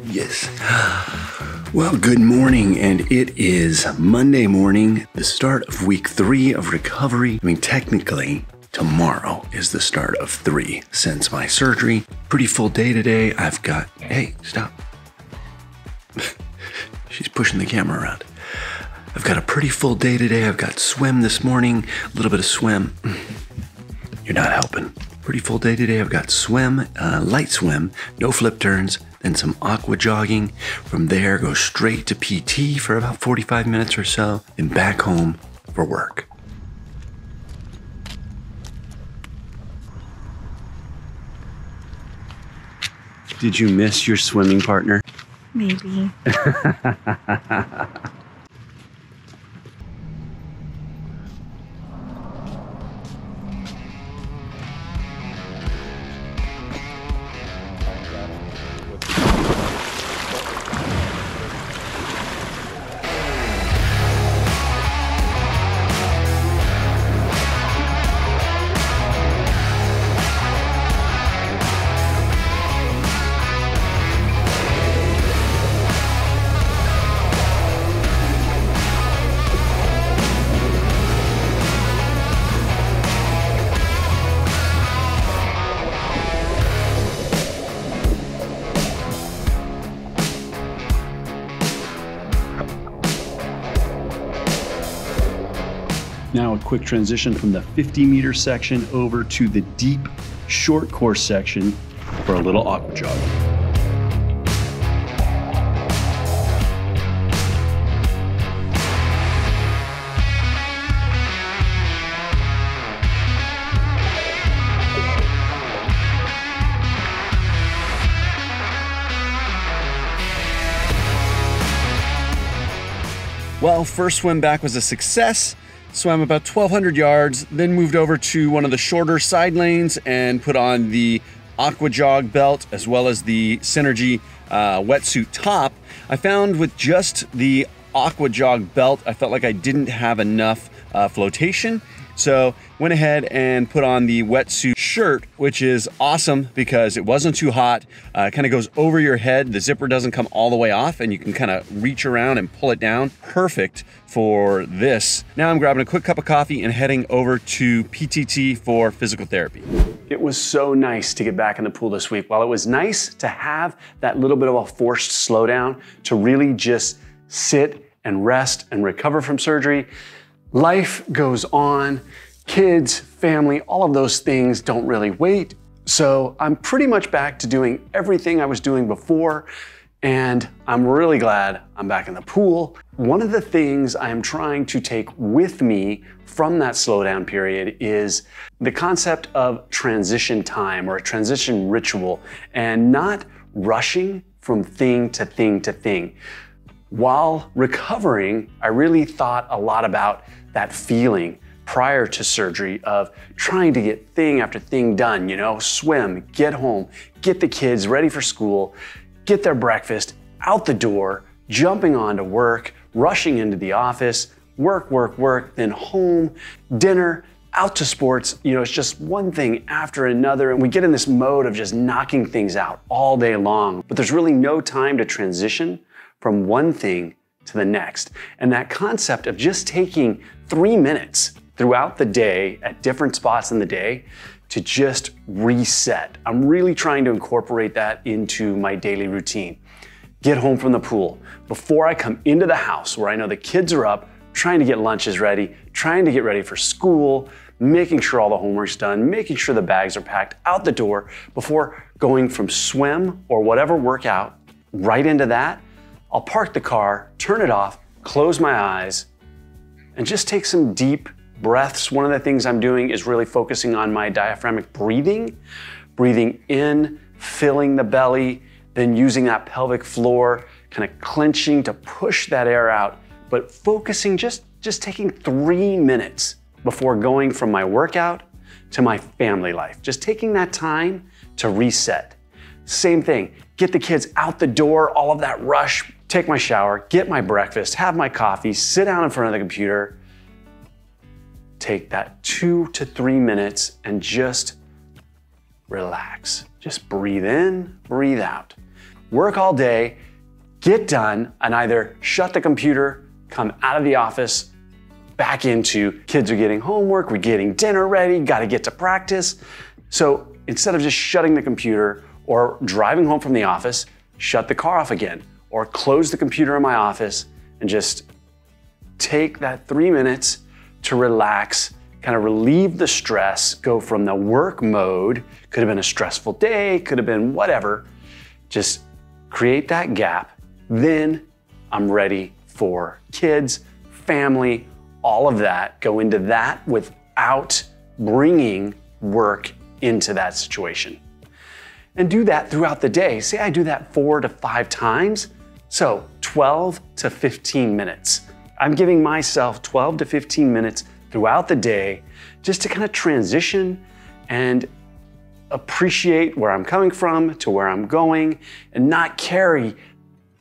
Yes. Well, good morning, and it is Monday morning, the start of week 3 of recovery. I mean, technically, tomorrow is the start of 3 since my surgery. Pretty full day today. I've got, hey, stop. She's pushing the camera around. I've got a pretty full day today. I've got swim this morning, a little bit of swim. You're not helping. Pretty full day today. I've got swim, light swim, no flip turns, then some aqua jogging. From there, go straight to PT for about 45 minutes or so, then back home for work. Did you miss your swimming partner? Maybe. Now a quick transition from the 50-meter section over to the deep, short course section for a little aqua jog. Well, first swim back was a success. Swam about 1,200 yards, then moved over to one of the shorter side lanes and put on the aqua jog belt as well as the Synergy wetsuit top. I found with just the aqua jog belt, I felt like I didn't have enough flotation. So went ahead and put on the wetsuit shirt, which is awesome because it wasn't too hot. It kind of goes over your head. The zipper doesn't come all the way off and you can kind of reach around and pull it down. Perfect for this. Now I'm grabbing a quick cup of coffee and heading over to PTT for physical therapy. It was so nice to get back in the pool this week. While it was nice to have that little bit of a forced slowdown to really just sit and rest and recover from surgery, life goes on. Kids, family, all of those things don't really wait. So I'm pretty much back to doing everything I was doing before, and I'm really glad I'm back in the pool. One of the things I'm trying to take with me from that slowdown period is the concept of transition time or a transition ritual and not rushing from thing to thing to thing. While recovering, I really thought a lot about that feeling prior to surgery of trying to get thing after thing done, you know, swim, get home, get the kids ready for school, get their breakfast, out the door, jumping on to work, rushing into the office, work, then home, dinner, out to sports. You know, it's just one thing after another. And we get in this mode of just knocking things out all day long, but there's really no time to transition from one thing to the next. And that concept of just taking 3 minutes throughout the day at different spots in the day to just reset. I'm really trying to incorporate that into my daily routine. Get home from the pool. Before I come into the house where I know the kids are up, trying to get lunches ready, trying to get ready for school, making sure all the homework's done, making sure the bags are packed, out the door, before going from swim or whatever workout right into that, I'll park the car, turn it off, close my eyes, and just take some deep breaths. One of the things I'm doing is really focusing on my diaphragmatic breathing. Breathing in, filling the belly, then using that pelvic floor, kind of clenching to push that air out, but focusing, just taking 3 minutes before going from my workout to my family life. Just taking that time to reset. Same thing, get the kids out the door, all of that rush, take my shower, get my breakfast, have my coffee, sit down in front of the computer, take that 2 to 3 minutes and just relax. Just breathe in, breathe out. work all day, get done, and either shut the computer, come out of the office, back into kids are getting homework, we're getting dinner ready, gotta get to practice. So instead of just shutting the computer or driving home from the office, shut the car off again, or close the computer in my office and just take that 3 minutes to relax, kind of relieve the stress, go from the work mode, could have been a stressful day, could have been whatever, just create that gap. Then I'm ready for kids, family, all of that, go into that without bringing work into that situation. And do that throughout the day. Say I do that 4 to 5 times, so 12 to 15 minutes. I'm giving myself 12 to 15 minutes throughout the day just to kind of transition and appreciate where I'm coming from to where I'm going and not carry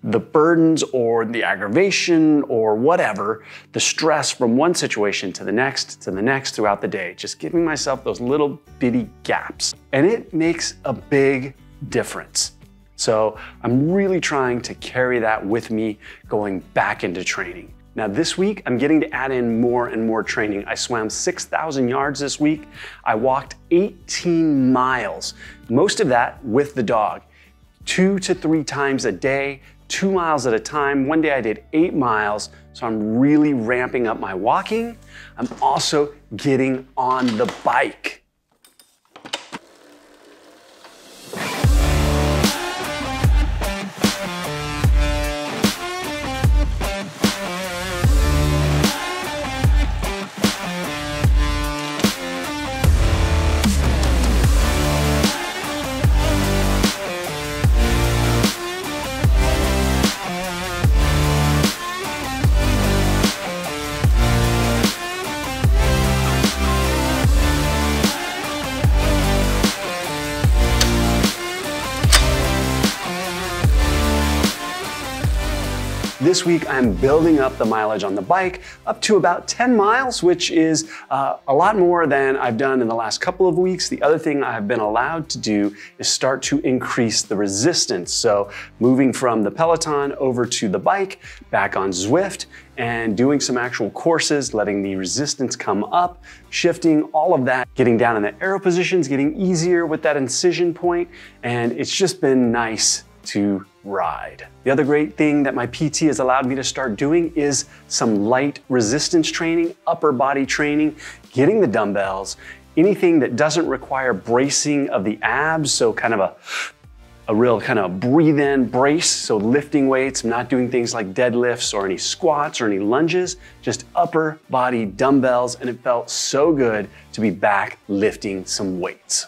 the burdens or the aggravation or whatever, the stress from one situation to the next throughout the day. Just giving myself those little bitty gaps. And it makes a big difference. So I'm really trying to carry that with me going back into training. Now this week, I'm getting to add in more and more training. I swam 6,000 yards this week. I walked 18 miles, most of that with the dog, 2 to 3 times a day, 2 miles at a time. One day I did 8 miles, so I'm really ramping up my walking. I'm also getting on the bike. This week, I'm building up the mileage on the bike up to about 10 miles, which is a lot more than I've done in the last couple of weeks. The other thing I've been allowed to do is start to increase the resistance. So moving from the Peloton over to the bike, back on Zwift, and doing some actual courses, letting the resistance come up, shifting, all of that, getting down in the aero positions, getting easier with that incision point, and it's just been nice to ride. The other great thing that my PT has allowed me to start doing is some light resistance training, upper body training, getting the dumbbells, anything that doesn't require bracing of the abs, so kind of a real kind of breathe in, brace, so lifting weights. I'm not doing things like deadlifts or any squats or any lunges, just upper body dumbbells, and it felt so good to be back lifting some weights.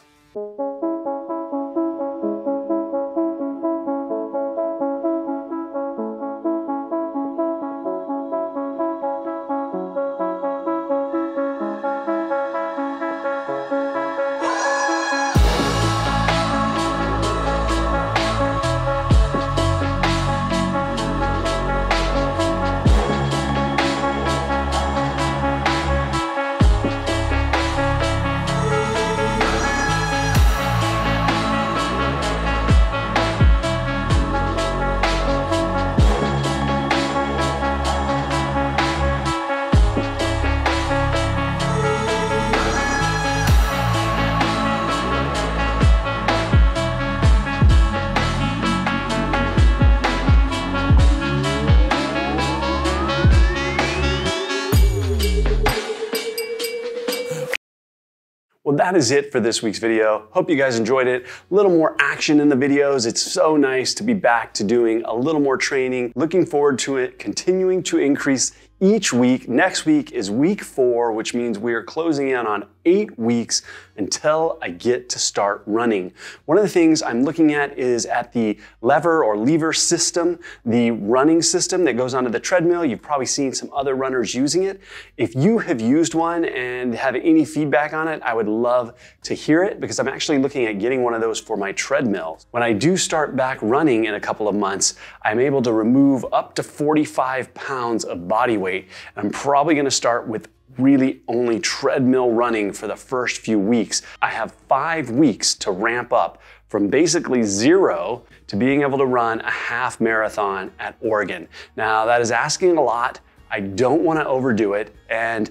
Well, that is it for this week's video. Hope you guys enjoyed it. A little more action in the videos. It's so nice to be back to doing a little more training. Looking forward to it, continuing to increase each week. Next week is week 4, which means we are closing in on 8 weeks until I get to start running. One of the things I'm looking at is at the lever system, the running system that goes onto the treadmill. You've probably seen some other runners using it. If you have used one and have any feedback on it, I would love to hear it because I'm actually looking at getting one of those for my treadmill. When I do start back running in a couple of months, I'm able to remove up to 45 pounds of body weight. And I'm probably gonna start with really only treadmill running for the first few weeks. I have 5 weeks to ramp up from basically 0 to being able to run a half marathon at Oregon. Now that is asking a lot. I don't want to overdo it, and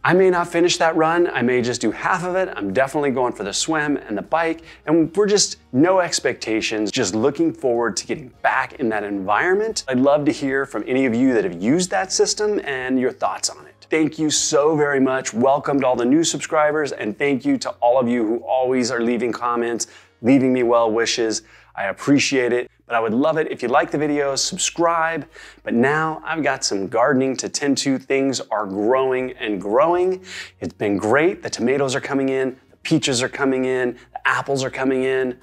I may not finish that run. I may just do half of it. I'm definitely going for the swim and the bike, and we're just no expectations, just looking forward to getting back in that environment. I'd love to hear from any of you that have used that system and your thoughts on it. Thank you so very much. Welcome to all the new subscribers, and thank you to all of you who always are leaving comments, leaving me well wishes. I appreciate it, but I would love it if you like the videos, subscribe. But now I've got some gardening to tend to. Things are growing and growing. It's been great. The tomatoes are coming in, the peaches are coming in, the apples are coming in.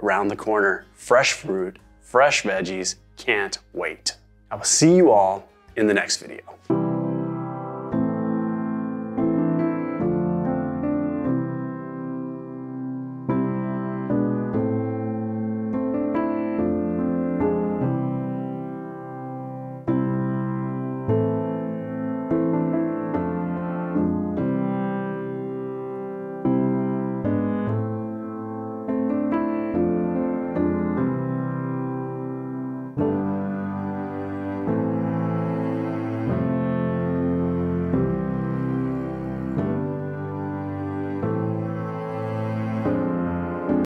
Around the corner, fresh fruit, fresh veggies. Can't wait. I will see you all in the next video.